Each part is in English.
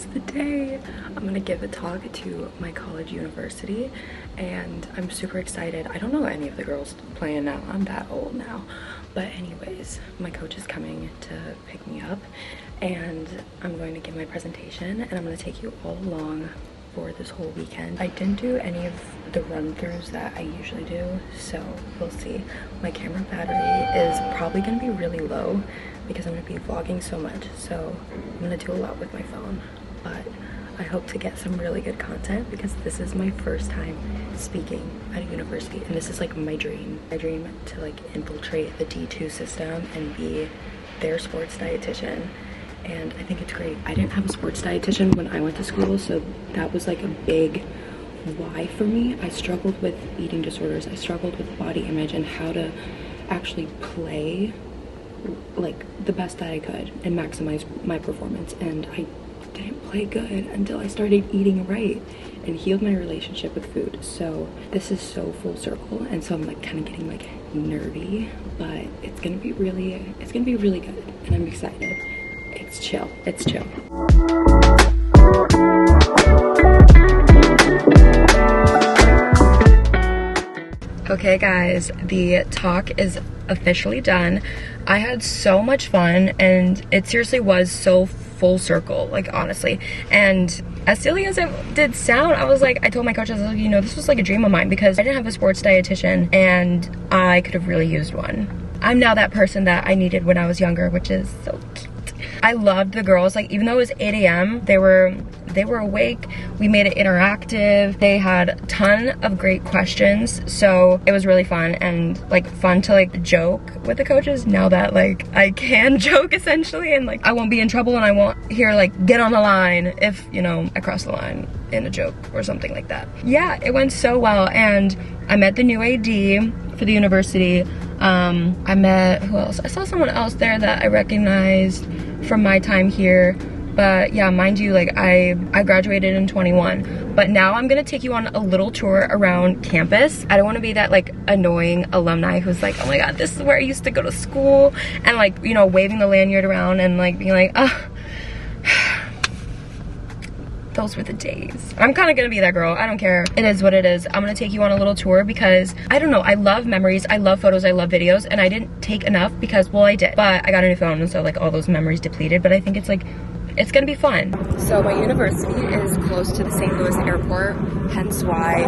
Today's the day. I'm gonna give a talk to my college university and I'm super excited. I don't know any of the girls playing now. I'm that old now. But anyways, my coach is coming to pick me up and I'm going to give my presentation and I'm gonna take you all along for this whole weekend. I didn't do any of the run-throughs that I usually do, so we'll see. My camera battery is probably gonna be really low because I'm gonna be vlogging so much, so I'm gonna do a lot with my phone, but I hope to get some really good content because this is my first time speaking at a university and this is like my dream. My dream to like infiltrate the D2 system and be their sports dietitian. And I think it's great. I didn't have a sports dietitian when I went to school, so that was like a big why for me. I struggled with eating disorders. I struggled with body image and how to actually play like the best that I could and maximize my performance. And I didn't play good until I started eating right and healed my relationship with food. So this is so full circle, and so I'm like kind of getting like nerdy, but it's gonna be really good and I'm excited. It's chill. It's chill. Okay guys, the talk is officially done. I had so much fun and it seriously was so full circle, like honestly. And as silly as it did sound, I was like, I told my coach, I was like, you know, this was like a dream of mine because I didn't have a sports dietitian and I could have really used one. I'm now that person that I needed when I was younger, which is so cute. I loved the girls, like even though it was 8 a.m., they were awake. We made it interactive. They had a ton of great questions, so it was really fun and like fun to like joke with the coaches now that like I can joke essentially, and like I won't be in trouble and I won't hear like get on the line if, you know, I cross the line in a joke or something like that. Yeah, it went so well, and I met the new AD for the university. I met, who else? I saw someone else there that I recognized from my time here. But yeah, mind you, like I graduated in 21, but now I'm gonna take you on a little tour around campus. I don't want to be that like annoying alumni who's like, oh my god, this is where I used to go to school, and like, you know, waving the lanyard around and like being like, oh, those were the days. I'm kind of gonna be that girl. I don't care. It is what it is. I'm gonna take you on a little tour because I don't know, I love memories, I love photos, I love videos, and I didn't take enough because, well, I did, but I got a new phone and so like all those memories depleted. But I think it's like, it's gonna be fun. So my university is close to the St. Louis airport, hence why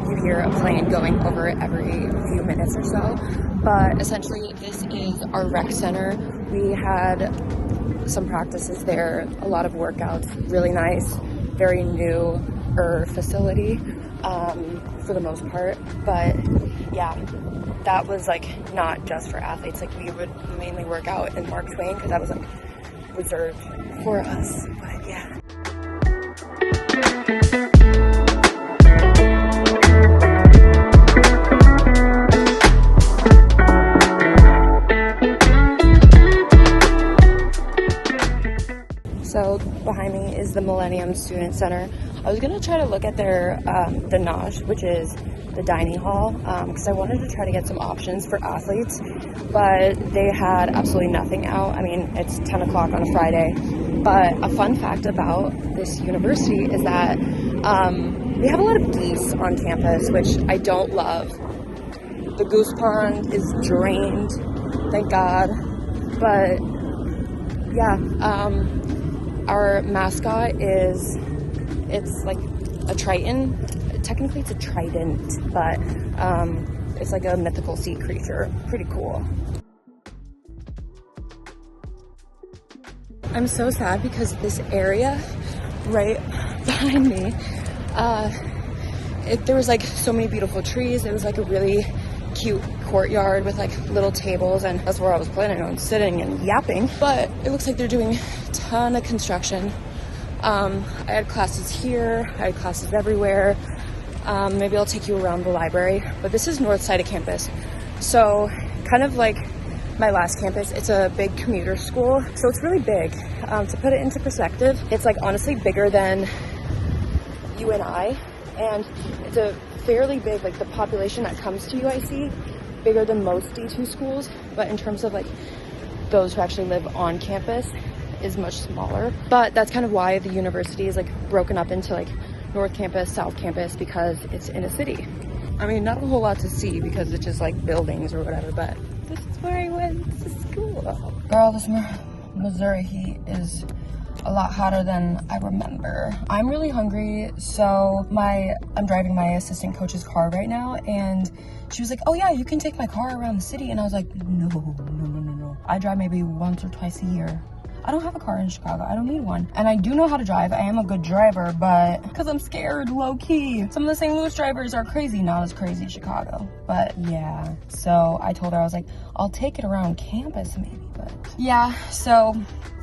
you hear a plane going over it every few minutes or so. But essentially this is our rec center. We had some practices there, a lot of workouts, really nice, very new facility for the most part. But yeah, that was like not just for athletes. Like we would mainly work out in Mark Twain because that was like reserved for us, but yeah. So behind me is the Millennium Student Center. I was gonna try to look at their the Nosh, which is the dining hall, because I wanted to try to get some options for athletes, but they had absolutely nothing out. I mean, it's 10 o'clock on a Friday, but a fun fact about this university is that we have a lot of geese on campus, which I don't love. The goose pond is drained, thank God, but yeah, our mascot is, it's like a triton. Technically it's a trident, but it's like a mythical sea creature. Pretty cool. I'm so sad because this area right behind me, there was like so many beautiful trees. It was like a really cute courtyard with like little tables, and that's where I was planning on sitting and yapping, but it looks like they're doing a ton of construction. I had classes here, I had classes everywhere. Maybe I'll take you around the library, but this is north side of campus. So kind of like my last campus, it's a big commuter school, so it's really big. To put it into perspective, it's like honestly bigger than UNI, and it's a fairly big, like the population that comes to UIC, bigger than most D2 schools, but in terms of like those who actually live on campus, is much smaller, but that's kind of why the university is like broken up into like North Campus, South Campus, because it's in a city. I mean, not a whole lot to see because it's just like buildings or whatever, but this is where I went to school. Girl, this Missouri heat is a lot hotter than I remember. I'm really hungry, so I'm driving my assistant coach's car right now, and she was like, oh yeah, you can take my car around the city, and I was like, no. I drive maybe once or twice a year. I don't have a car in Chicago. I don't need one. And I do know how to drive. I am a good driver, but because I'm scared, low key. Some of the St. Louis drivers are crazy, not as crazy as Chicago. But yeah, so I told her, I was like, I'll take it around campus maybe, but yeah. So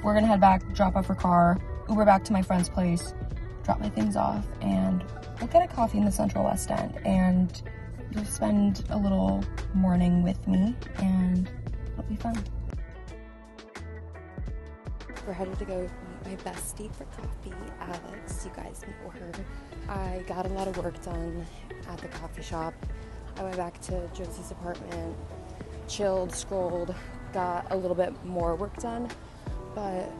we're gonna head back, drop off her car, Uber back to my friend's place, drop my things off, and we'll get a coffee in the Central West End, and you'll spend a little morning with me, and it'll be fun. We're headed to go meet my bestie for coffee, Alex. You guys know her. I got a lot of work done at the coffee shop. I went back to Josie's apartment, chilled, scrolled, got a little bit more work done, but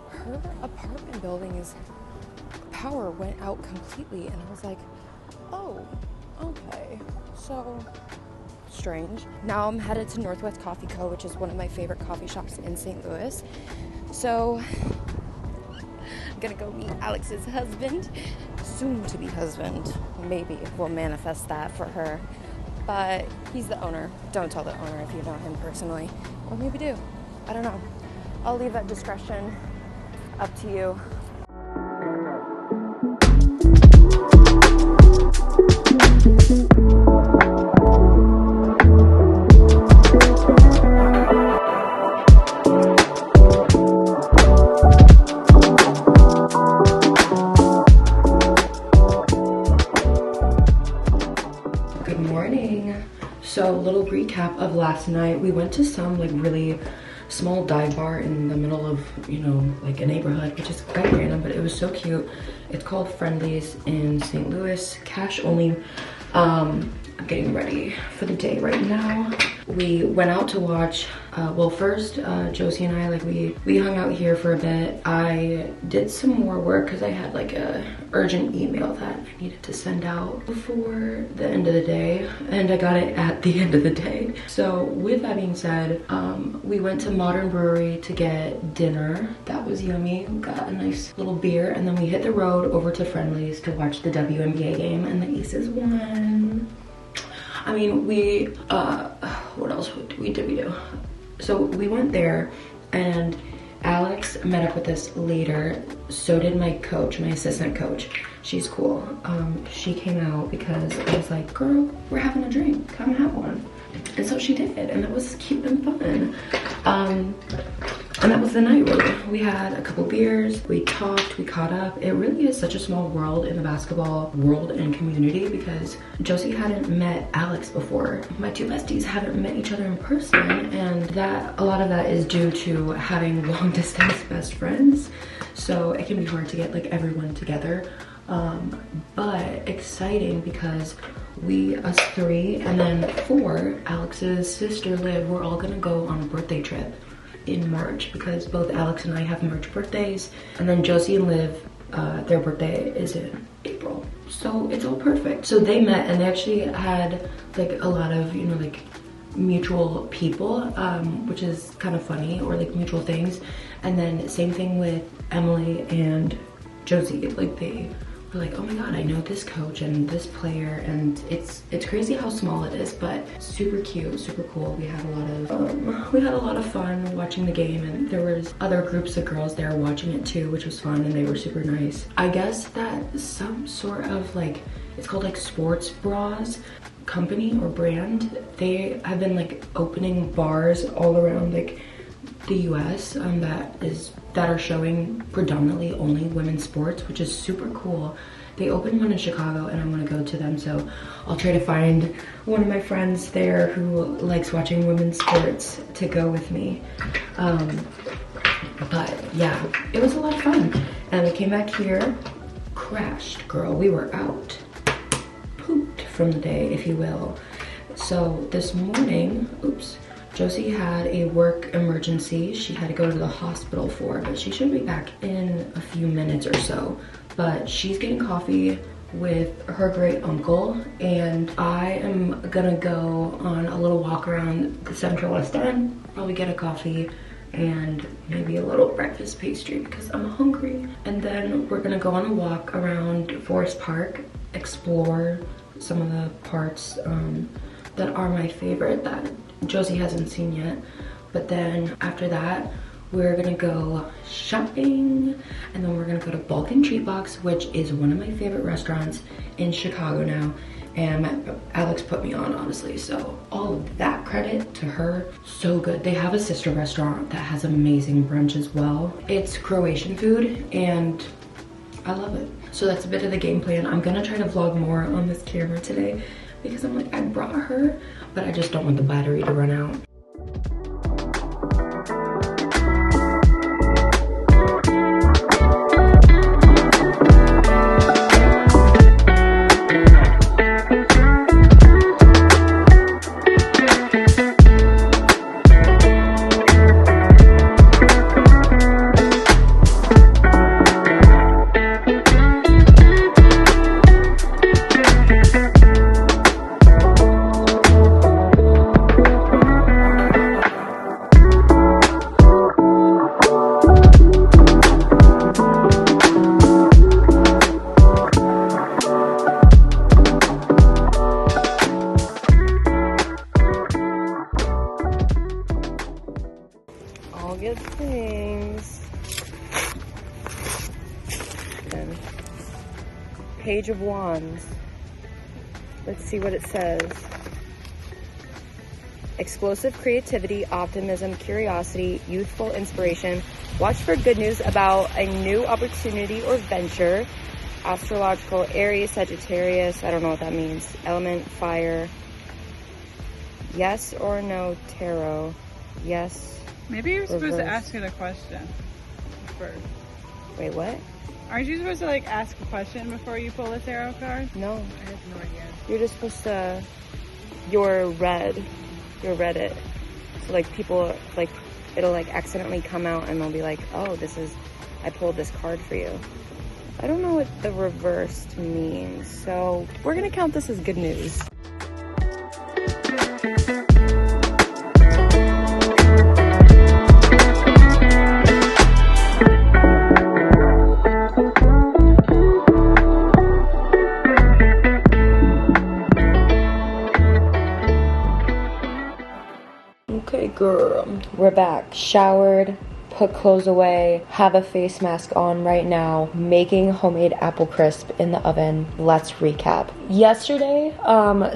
her apartment building power went out completely, and I was like, oh, okay, so strange. Now I'm headed to Northwest Coffee Co., which is one of my favorite coffee shops in St. Louis. So I'm gonna go meet Alex's husband, soon to be husband. Maybe we'll manifest that for her, but he's the owner. Don't tell the owner if you know him personally, or maybe do. I don't know. I'll leave that discretion up to you. So, little recap of last night. We went to some like really small dive bar in the middle of, you know, like a neighborhood, which is quite random, but it was so cute. It's called Friendly's in St. Louis, cash only. I'm getting ready for the day right now. We went out to watch, well first, Josie and I, like we hung out here for a bit. I did some more work because I had like a urgent email that I needed to send out before the end of the day, and I got it at the end of the day. So with that being said, we went to Modern Brewery to get dinner. That was yummy. We got a nice little beer, and then we hit the road over to Friendly's to watch the WNBA game, and the Aces won. I mean, what else did we do? So we went there, and Alex met up with us later. So did my coach, my assistant coach. She's cool. She came out because I was like, girl, we're having a drink, come have one. And so she did, and that was cute and fun. And that was the night, really. We had a couple beers, we talked, we caught up. It really is such a small world in the basketball world and community because Josie hadn't met Alex before. My two besties haven't met each other in person, and a lot of that is due to having long distance best friends. So it can be hard to get like everyone together. But exciting because us three, and then four, Alex's sister Liv, we're all gonna go on a birthday trip in March because both Alex and I have March birthdays, and then Josie and Liv, their birthday is in April. So it's all perfect. So they met, and they actually had like a lot of, you know, like mutual people, which is kind of funny, or like mutual things. And then same thing with Emily and Josie, like they were like, oh my god, I know this coach and this player, and it's crazy how small it is, but super cute, super cool. We had a lot of fun watching the game, and there was other groups of girls there watching it too, which was fun, and they were super nice. I guess that some sort of like, it's called like Sports Bras company or brand, they have been like opening bars all around like the US that are showing predominantly only women's sports, which is super cool. They opened one in Chicago, and I'm gonna go to them, so I'll try to find one of my friends there who likes watching women's sports to go with me. But yeah, it was a lot of fun. And we came back here, crashed, girl. We were out, pooped from the day, if you will. So this morning, oops, Josie had a work emergency she had to go to the hospital for, but she should be back in a few minutes or so. But she's getting coffee with her great uncle, and I am gonna go on a little walk around the Central West End, probably get a coffee and maybe a little breakfast pastry because I'm hungry. And then we're gonna go on a walk around Forest Park, explore some of the parts that are my favorite that Josie hasn't seen yet. But then after that, we're gonna go shopping, and then we're gonna go to Bulk and Treat Box, which is one of my favorite restaurants in Chicago now, and Alex put me on, honestly, so all of that credit to her. So good. They have a sister restaurant that has amazing brunch as well. It's Croatian food and I love it. So that's a bit of the game plan. I'm gonna try to vlog more on this camera today because I'm like, I brought her, but I just don't want the battery to run out. All good things. And Page of Wands. Let's see what it says. Explosive creativity, optimism, curiosity, youthful inspiration. Watch for good news about a new opportunity or venture. Astrological, Aries, Sagittarius. I don't know what that means. Element, fire. Yes or no, tarot. Yes. Maybe you're supposed to ask it a question first. Wait, what? Aren't you supposed to like ask a question before you pull a tarot card? No. I have no idea. You're just supposed to, you're read it. So like people, like it'll like accidentally come out and they'll be like, oh, I pulled this card for you. I don't know what the reversed means. So we're gonna count this as good news. Okay, girl, we're back. Showered, put clothes away, have a face mask on right now, making homemade apple crisp in the oven. Let's recap. Yesterday,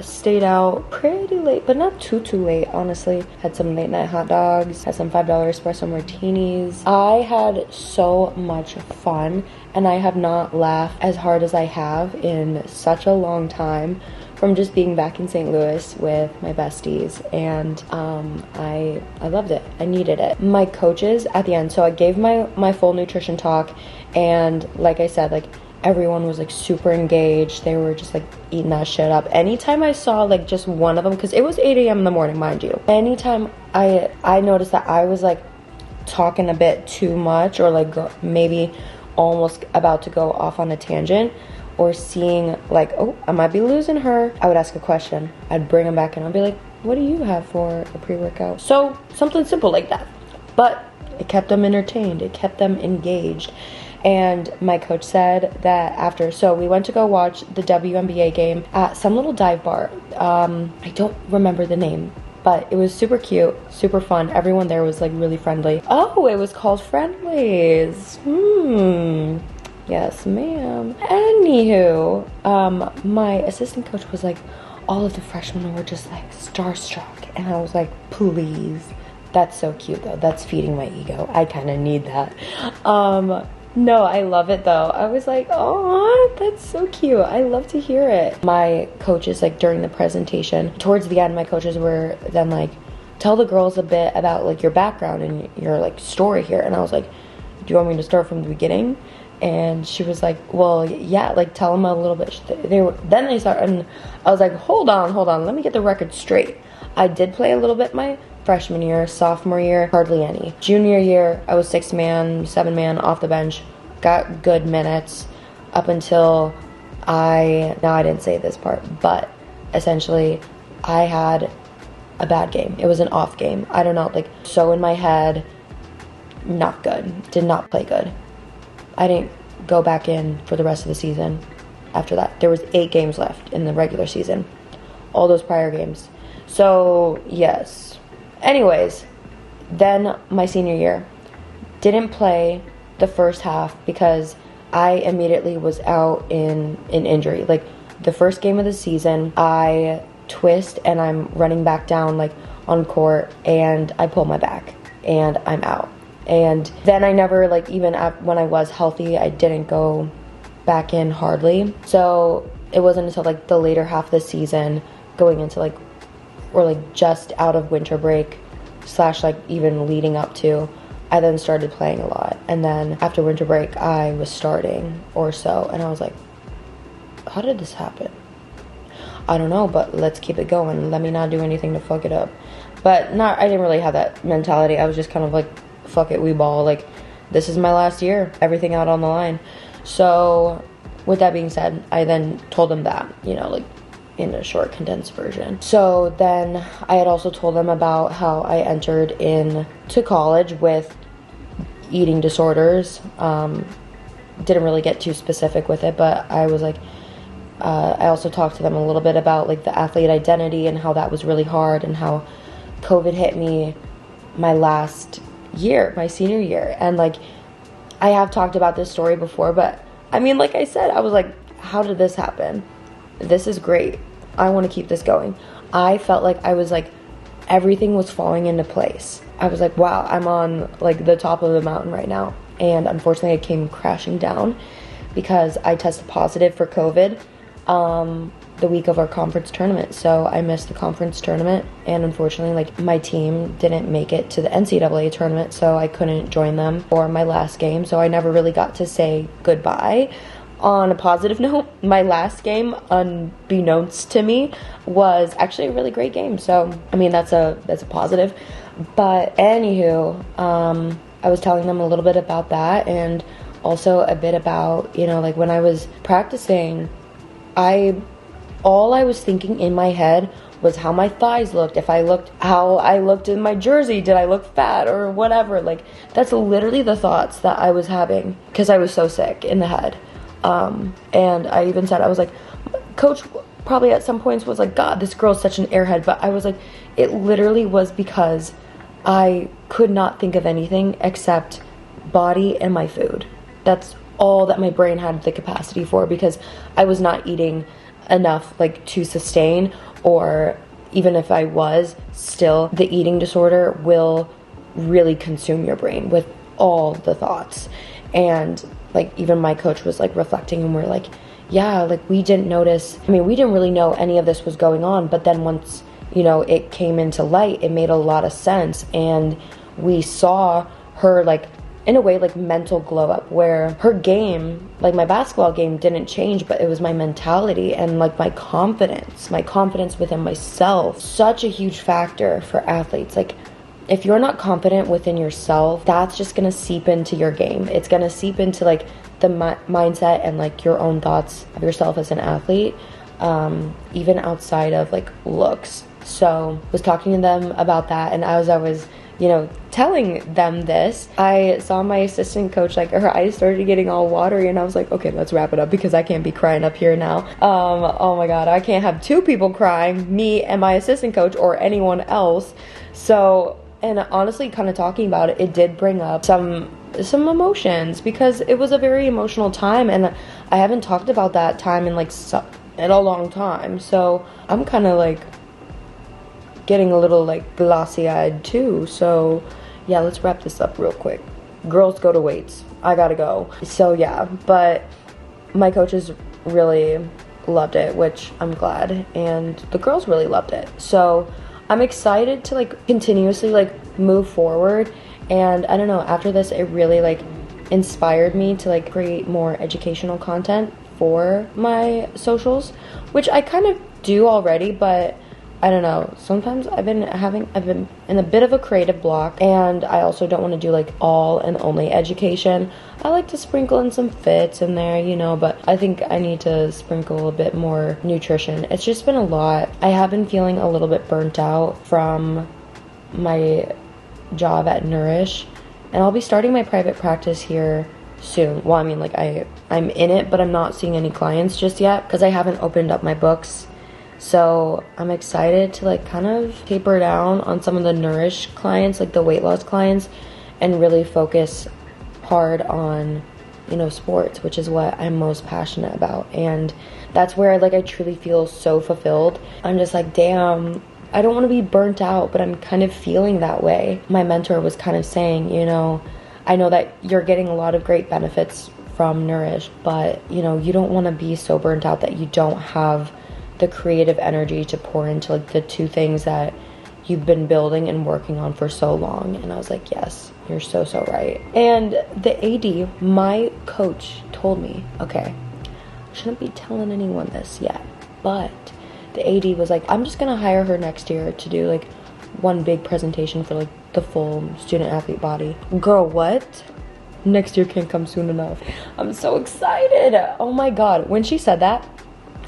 stayed out pretty late, but not too late, honestly. Had some late night hot dogs, had some $5 espresso martinis. I had so much fun, and I have not laughed as hard as I have in such a long time from just being back in St. Louis with my besties, and I loved it. I needed it. My coaches at the end, so I gave my full nutrition talk, and like I said, like everyone was like super engaged. They were just like eating that shit up. Anytime I saw like just one of them, because it was 8 a.m. in the morning, mind you, anytime I noticed that I was like talking a bit too much, or like maybe almost about to go off on a tangent, or seeing like, oh, I might be losing her, I would ask a question. I'd bring them back and I'd be like, what do you have for a pre-workout? So something simple like that. But it kept them entertained. It kept them engaged. And my coach said that after, so we went to go watch the WNBA game at some little dive bar. I don't remember the name, but it was super cute, super fun. Everyone there was like really friendly. Oh, it was called Friendlies. Yes, ma'am. Anywho, my assistant coach was like, all of the freshmen were just like starstruck. And I was like, please. That's so cute though. That's feeding my ego. I kind of need that. No, I love it though. I was like, oh, that's so cute. I love to hear it. My coaches, like during the presentation, towards the end, my coaches were then like, tell the girls a bit about like your background and your like story here. And I was like, do you want me to start from the beginning? And she was like, well, yeah, like tell them a little bit. Then they started, and I was like, hold on, let me get the record straight. I did play a little bit my freshman year. Sophomore year, hardly any. Junior year, I was 6-man, 7-man off the bench. Got good minutes up until now I didn't say this part, but essentially I had a bad game. It was an off game. I don't know, like, so in my head, not good. Did not play good. I didn't go back in for the rest of the season after that. There was 8 games left in the regular season. All those prior games. So, yes. Anyways, then my senior year. Didn't play the first half because I immediately was out in an injury. Like, the first game of the season, I twist and I'm running back down, like, on court, and I pull my back and I'm out. And then I never, like, even when I was healthy, I didn't go back in hardly. So it wasn't until, like, the later half of the season, going into, like, or, like, just out of winter break / like, even leading up to, I then started playing a lot. And then after winter break, I was starting or so. And I was like, how did this happen? I don't know, but let's keep it going. Let me not do anything to fuck it up. But I didn't really have that mentality. I was just kind of like, fuck it, we ball. Like, this is my last year. Everything out on the line. So with that being said, I then told them that, you know, like, in a short condensed version. So then I had also told them about how I entered into college with eating disorders. Didn't really get too specific with it, but I was like, I also talked to them a little bit about, like, the athlete identity and how that was really hard, and how COVID hit me my last year, my senior year. And, like, I have talked about this story before, but I mean, like I said, I was like, how did this happen? This is great. I want to keep this going. I felt like I was like, everything was falling into place. I was like, wow, I'm on, like, the top of the mountain right now. And unfortunately, I came crashing down because I tested positive for COVID the week of our conference tournament. So I missed the conference tournament, and unfortunately, like, my team didn't make it to the NCAA tournament, so I couldn't join them for my last game. So I never really got to say goodbye. On a positive note, my last game, unbeknownst to me, was actually a really great game. So, I mean, that's a positive. But anywho, I was telling them a little bit about that, and also a bit about, you know, like, when I was practicing, all I was thinking in my head was how my thighs looked, how I looked in my jersey, did I look fat or whatever. Like, that's literally the thoughts that I was having because I was so sick in the head. And I even said, I was like, Coach probably at some points was like, God, this girl's such an airhead. But I was like, it literally was because I could not think of anything except body and my food. That's all that my brain had the capacity for, because I was not eating enough, like, to sustain, or even if I was, still, the eating disorder will really consume your brain with all the thoughts. And, like, even my coach was, like, reflecting, and we're like, yeah, like, we didn't really know any of this was going on, but then once, you know, it came into light, it made a lot of sense, and we saw her, like, in a way, like, mental glow up, where her game, like, my basketball game didn't change, but it was my mentality and, like, my confidence within myself. Such a huge factor for athletes. Like, if you're not confident within yourself, that's just gonna seep into your game. It's gonna seep into, like, the mindset and, like, your own thoughts of yourself as an athlete, even outside of, like, looks. So I was talking to them about that, and as I was, you know, telling them this, I saw my assistant coach, like, her eyes started getting all watery, and I was like, okay, let's wrap it up because I can't be crying up here now. Oh my God, I can't have two people crying, me and my assistant coach or anyone else. So, and honestly, kind of talking about it, it did bring up some emotions, because it was a very emotional time, and I haven't talked about that time in, like, in a long time. So I'm kind of, like, getting a little, like, glossy-eyed too. So yeah, let's wrap this up real quick. Girls, go to weights. I gotta go. So yeah, but my coaches really loved it, which I'm glad, and the girls really loved it. So I'm excited to, like, continuously, like, move forward. And I don't know, after this, it really, like, inspired me to, like, create more educational content for my socials, which I kind of do already, but I don't know, sometimes I've been in a bit of a creative block, and I also don't want to do like all and only education. I like to sprinkle in some fits in there, you know, but I think I need to sprinkle a bit more nutrition. It's just been a lot. I have been feeling a little bit burnt out from my job at Nourish, and I'll be starting my private practice here soon. Well, I mean, like I'm in it, but I'm not seeing any clients just yet because I haven't opened up my books. So I'm excited to like kind of taper down on some of the Nourish clients, like the weight loss clients, and really focus hard on, you know, sports, which is what I'm most passionate about. And that's where like I truly feel so fulfilled. I'm just like, damn, I don't want to be burnt out, but I'm kind of feeling that way. My mentor was kind of saying, you know, I know that you're getting a lot of great benefits from Nourish, but you know, you don't want to be so burnt out that you don't have the creative energy to pour into like the two things that you've been building and working on for so long. And I was like, yes, you're so right. And the AD, my coach, told me, okay, I shouldn't be telling anyone this yet, but the AD was like, I'm just gonna hire her next year to do like one big presentation for like the full student athlete body. Girl, what? Next year can't come soon enough. I'm so excited. Oh my god, when she said that,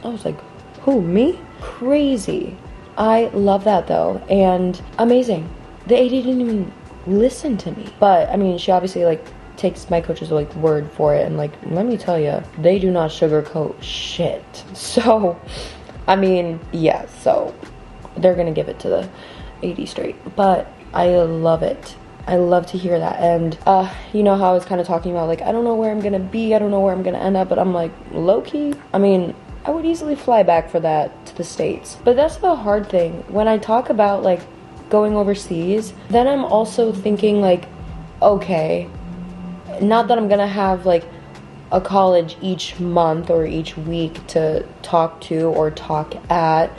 I was like, who, me? Crazy. I love that though, and amazing. The AD didn't even listen to me, but I mean, she obviously like takes my coach's like word for it, and like, let me tell you, they do not sugarcoat shit. So I mean, yeah, so they're gonna give it to the AD straight, but I love it. I love to hear that. And you know how I was kind of talking about like, I don't know where I'm gonna be, I don't know where I'm gonna end up, but I'm like, low-key, I mean, I would easily fly back for that to the States. But that's the hard thing. When I talk about like going overseas, then I'm also thinking like, okay, not that I'm gonna have like a college each month or each week to talk to or talk at.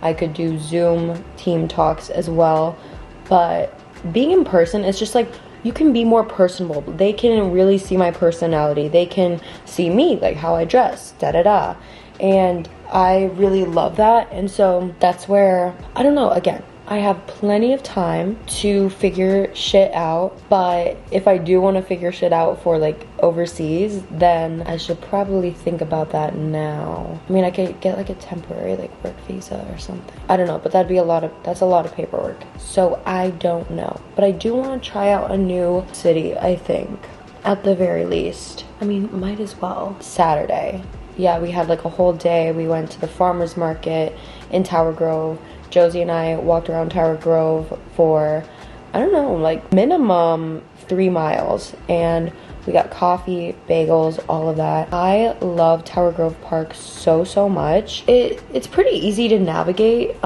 I could do Zoom team talks as well. But being in person, it's just like, you can be more personable. They can really see my personality. They can see me, like how I dress, da-da-da. And I really love that. And so that's where, I don't know, again, I have plenty of time to figure shit out. But if I do want to figure shit out for like overseas, then I should probably think about that now. I mean, I could get like a temporary like work visa or something. I don't know, but that's a lot of paperwork. So I don't know. But I do want to try out a new city, I think, at the very least. I mean, might as well. Saturday. Yeah, we had like a whole day. We went to the farmer's market in Tower Grove. Josie and I walked around Tower Grove for, I don't know, like minimum 3 miles. And we got coffee, bagels, all of that. I love Tower Grove Park so much. It's pretty easy to navigate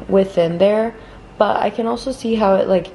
within there, but I can also see how it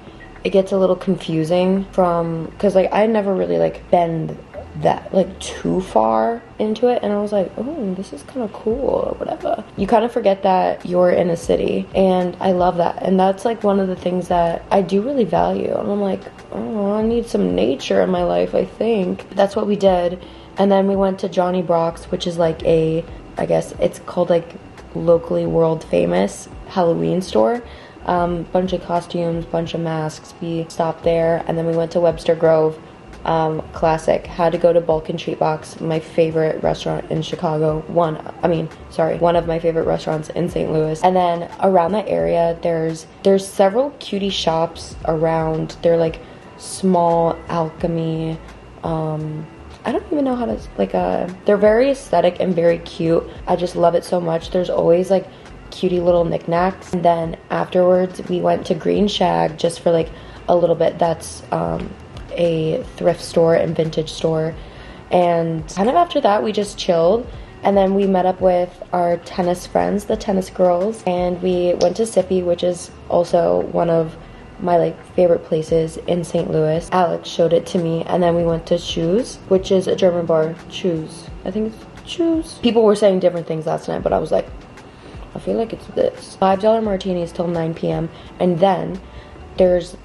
gets a little confusing because like I never really like been that like too far into it, and I was like, oh, this is kind of cool or whatever. You kind of forget that you're in a city, and I love that. And that's like one of the things that I do really value. And I'm like, oh, I need some nature in my life, I think. That's what we did. And then we went to Johnny Brock's, which is like I guess it's called like locally world famous Halloween store. Bunch of costumes, bunch of masks. We stopped there, and then we went to Webster Grove. Classic. Had to go to Balkan Treat Box, my favorite restaurant in Chicago. One of my favorite restaurants in St. Louis. And then around that area, there's several cutie shops around. They're like small alchemy. I don't even know how to they're very aesthetic and very cute. I just love it so much. There's always like cutie little knickknacks. And then afterwards, we went to Green Shag just for like a little bit. That's a thrift store and vintage store, and kind of after that we just chilled, and then we met up with our tennis friends, the tennis girls, and we went to Sippy, which is also one of my like favorite places in St. Louis. Alex showed it to me, and then we went to Choose, which is a German bar. Choose, I think it's Choose. People were saying different things last night, but I was like, I feel like it's this. $5 martinis till 9 p.m. and then there's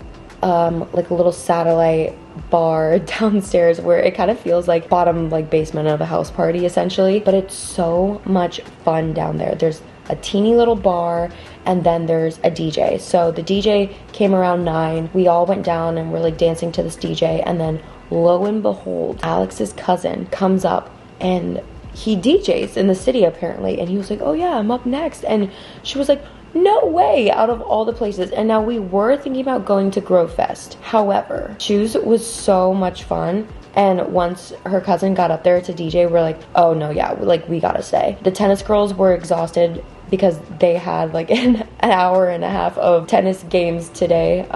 like a little satellite bar downstairs where it kind of feels like bottom like basement of a house party essentially, but it's so much fun down there. There's a teeny little bar, and then there's a DJ. So the DJ came around 9. We all went down and were like dancing to this DJ, and then lo and behold, Alex's cousin comes up and he DJs in the city apparently, and he was like, oh yeah, I'm up next. And she was like, no way, out of all the places. And now we were thinking about going to Grove Fest. However, Shoes was so much fun. And once her cousin got up there to DJ, we're like, oh no, yeah, like we gotta stay. The tennis girls were exhausted because they had like an hour and a half of tennis games today,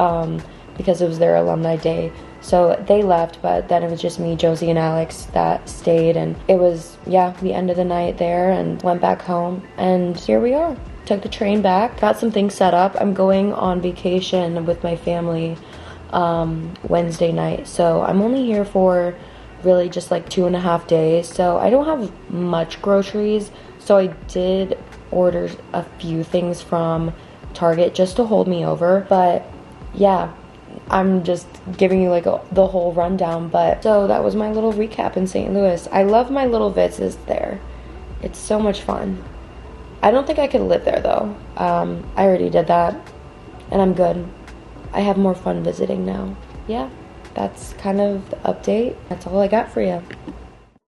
because it was their alumni day. So they left, but then it was just me, Josie, and Alex that stayed. And it was, yeah, we ended the night there and went back home. And here we are. Took the train back, got some things set up. I'm going on vacation with my family Wednesday night. So I'm only here for really just like 2.5 days. So I don't have much groceries. So I did order a few things from Target just to hold me over. But yeah, I'm just giving you like the whole rundown. But so that was my little recap in St. Louis. I love my little visits there. It's so much fun. I don't think I could live there though. I already did that and I'm good. I have more fun visiting now. Yeah, that's kind of the update. That's all I got for you.